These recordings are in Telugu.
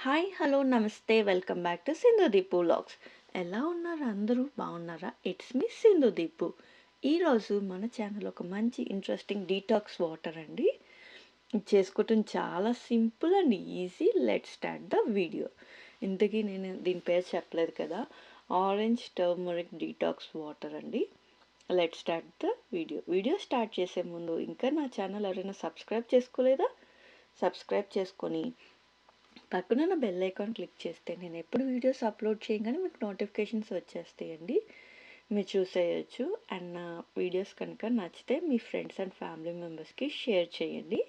హాయ్ హలో నమస్తే welcome back to Sindhu Deepu vlogs. ఎలా ఉన్నారు అందరూ? బాగున్నారా? It's me Sindhu Deepu. ఈరోజు మన ఛానల్ ఒక మంచి ఇంట్రెస్టింగ్ డీటాక్స్ వాటర్ అండి. ఇది చేసుకోవటం చాలా simple and easy. Let's start the video. ఇంతకీ నేను దీని పేరు చెప్పలేదు కదా, ఆరెంజ్ టర్మరిక్ డీటాక్స్ వాటర్ అండి. Let's start the video start చేసే ముందు ఇంకా నా ఛానల్ ఎవరైనా సబ్స్క్రైబ్ చేసుకోలేదా? సబ్స్క్రైబ్ చేసుకొని పక్కన బెల్ ఐకాన్ క్లిక్ చేస్తే నేను ఎప్పుడు వీడియోస్ అప్లోడ్ చేయగానే మీకు నోటిఫికేషన్స్ వచ్చేస్తాయండి, మీరు చూసేయచ్చు. అండ్ నా వీడియోస్ కనుక నచ్చితే మీ ఫ్రెండ్స్ అండ్ ఫ్యామిలీ మెంబర్స్కి షేర్ చేయండి.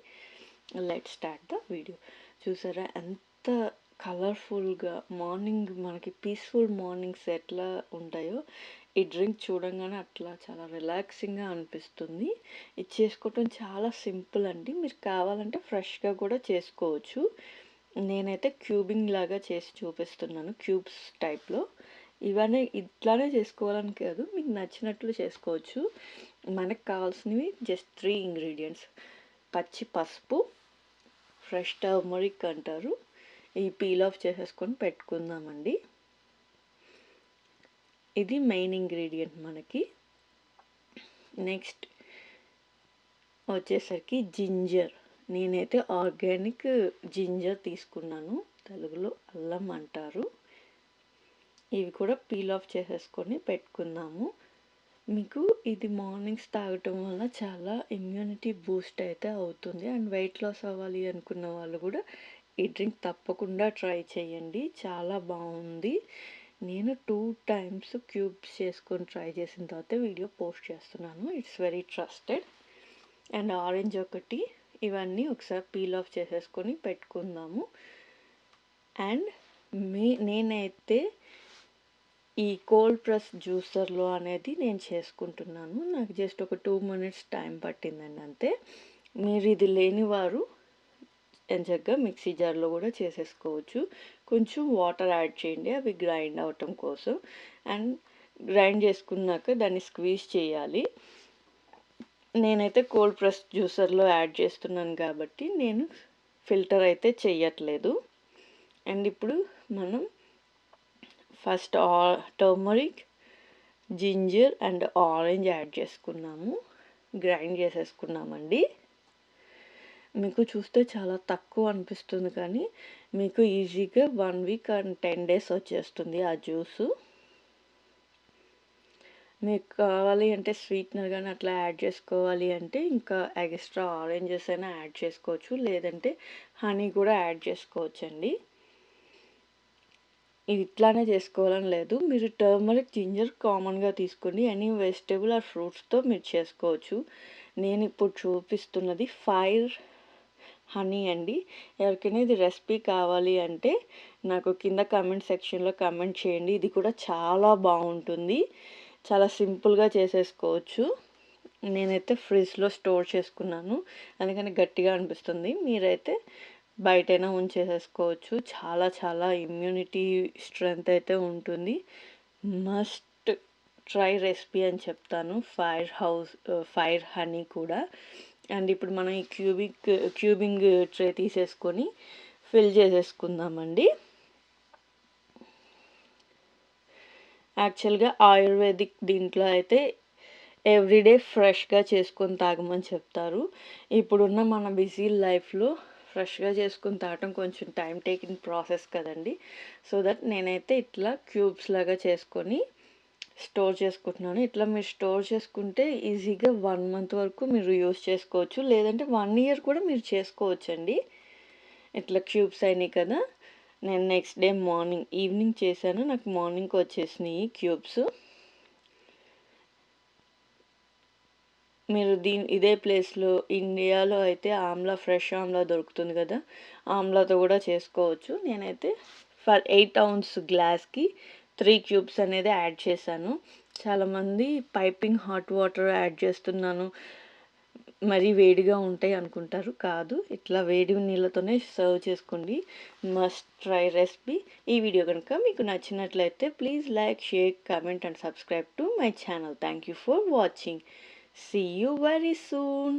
Let start the video. చూసారా ఎంత కలర్ఫుల్గా మార్నింగ్ మనకి పీస్ఫుల్ మార్నింగ్స్ ఎట్లా ఉంటాయో ఈ డ్రింక్ చూడంగానే అట్లా చాలా రిలాక్సింగ్గా అనిపిస్తుంది. ఇది చేసుకోవటం చాలా సింపుల్ అండి. మీరు కావాలంటే ఫ్రెష్గా కూడా చేసుకోవచ్చు. నేనైతే క్యూబింగ్ లాగా చేసి చూపిస్తున్నాను, క్యూబ్స్ టైప్లో. ఇవన్నీ ఇట్లానే చేసుకోవాలని కాదు, మీకు నచ్చినట్లు చేసుకోవచ్చు. మనకు కావాల్సినవి జస్ట్ 3 ఇంగ్రీడియంట్స్. పచ్చి పసుపు, ఫ్రెష్ టర్మరిక్ అంటారు, ఈ పీల్ ఆఫ్ చేసేసుకొని పెట్టుకుందామండి. ఇది మెయిన్ ఇంగ్రీడియంట్ మనకి. నెక్స్ట్ వచ్చేసరికి జింజర్. నేనైతే ఆర్గానిక్ జింజర్ తీసుకున్నాను, తెలుగులో అల్లం అంటారు. ఇవి కూడా పీల్ ఆఫ్ చేసేసుకొని పెట్టుకుందాము. మీకు ఇది మార్నింగ్స్ తాగటం వల్ల చాలా ఇమ్యూనిటీ బూస్ట్ అయితే అవుతుంది. అండ్ వెయిట్ లాస్ అవ్వాలి అనుకున్న వాళ్ళు కూడా ఈ డ్రింక్ తప్పకుండా ట్రై చేయండి, చాలా బాగుంది. నేను 2 టైమ్స్ క్యూబ్స్ చేసుకొని ట్రై చేసిన తర్వాత వీడియో పోస్ట్ చేస్తున్నాను. It's very trusted. And orange ఒకటి. ఇవన్నీ ఒకసారి పీల్ ఆఫ్ చేసేసుకొని పెట్టుకుందాము. అండ్ నేనైతే ఈ కోల్డ్ ప్రెస్ జ్యూసర్లో అనేది నేను చేసుకుంటున్నాను. నాకు జస్ట్ ఒక 2 మినిట్స్ టైం పట్టిందండి అంతే. మీరు ఇది లేని వారు ఎంచక్కా మిక్సీ జార్లో కూడా చేసేసుకోవచ్చు. కొంచెం వాటర్ యాడ్ చేయండి అవి గ్రైండ్ అవటం కోసం. అండ్ గ్రైండ్ చేసుకున్నాక దాన్ని స్క్వీజ్ చేయాలి. నేనైతే కోల్డ్ ప్రెస్ జ్యూసర్లో యాడ్ చేస్తున్నాను కాబట్టి నేను ఫిల్టర్ అయితే చెయ్యట్లేదు. అండ్ ఇప్పుడు మనం first turmeric, ginger and orange add చేసుకున్నాము, గ్రైండ్ చేసేసుకున్నామండి. మీకు చూస్తే చాలా తక్కువ అనిపిస్తుంది కానీ మీకు ఈజీగా 1 వీక్ అండ్ 10 డేస్ వచ్చేస్తుంది ఆ జ్యూసు. మీకు కావాలి అంటే స్వీట్నర్ కానీ అట్లా యాడ్ చేసుకోవాలి అంటే ఇంకా ఎక్స్ట్రా ఆరెంజెస్ అయినా యాడ్ చేసుకోవచ్చు, లేదంటే హనీ కూడా యాడ్ చేసుకోవచ్చండి. ఇది ఇట్లానే చేసుకోవాలని లేదు, మీరు టర్మరిక్, జింజర్ కామన్గా తీసుకొని ఎనీ వెజిటేబుల్ ఆర్ ఫ్రూట్స్తో మీరు చేసుకోవచ్చు. నేను ఇప్పుడు చూపిస్తున్నది ఫైర్ హనీ అండి. ఎవరికైనా ఇది రెసిపీ కావాలి అంటే నాకు కింద కామెంట్ సెక్షన్లో కామెంట్ చేయండి. ఇది కూడా చాలా బాగుంటుంది, చాలా సింపుల్గా చేసేసుకోవచ్చు. నేనైతే ఫ్రిడ్జ్లో స్టోర్ చేసుకున్నాను, అందుకని గట్టిగా అనిపిస్తుంది. మీరైతే బయటైనా ఉంచేసేసుకోవచ్చు. చాలా చాలా ఇమ్యూనిటీ స్ట్రెంగ్త్ అయితే ఉంటుంది. మస్ట్ ట్రై రెసిపీ అని చెప్తాను, ఫైర్ హనీ కూడా. అండ్ ఇప్పుడు మనం ఈ క్యూబింగ్ ట్రే తీసేసుకొని ఫిల్ చేసేసుకుందామండి. యాక్చువల్గా ఆయుర్వేదిక్ దీంట్లో అయితే ఎవ్రీడే ఫ్రెష్గా చేసుకొని తాగమని చెప్తారు. ఇప్పుడున్న మన బిజీ లైఫ్లో ఫ్రెష్గా చేసుకొని తాగటం కొంచెం టైం టేకింగ్ ప్రాసెస్ కదండి. సో దట్ నేనైతే ఇట్లా క్యూబ్స్ లాగా చేసుకొని స్టోర్ చేసుకుంటున్నాను. ఇట్లా మీరు స్టోర్ చేసుకుంటే ఈజీగా 1 మంత్ వరకు మీరు యూస్ చేసుకోవచ్చు, లేదంటే 1 ఇయర్ కూడా మీరు చేసుకోవచ్చండి. ఇట్లా క్యూబ్స్ అయినాయి కదా, నేను నెక్స్ట్ డే ఈవినింగ్ చేశాను, నాకు మార్నింగ్కి వచ్చేసినాయి క్యూబ్స్. మీరు ఇదే ప్లేస్లో ఇండియాలో అయితే ఫ్రెష్ ఆమ్లా దొరుకుతుంది కదా, ఆమ్లాతో కూడా చేసుకోవచ్చు. నేనైతే ఫర్ 8 ounce గ్లాస్కి 3 క్యూబ్స్ అనేది యాడ్ చేశాను. చాలామంది పైపింగ్ హాట్ వాటర్ యాడ్ చేస్తున్నాను, మరీ వేడిగా ఉంటాయి అనుకుంటారు. కాదు, ఇట్లా వేడి నీళ్ళతోనే సర్వ్ చేసుకోండి. Must try recipe. ఈ వీడియో కనుక మీకు నచ్చినట్లయితే please like, share, comment and subscribe to my channel. Thank you for watching. See you very soon.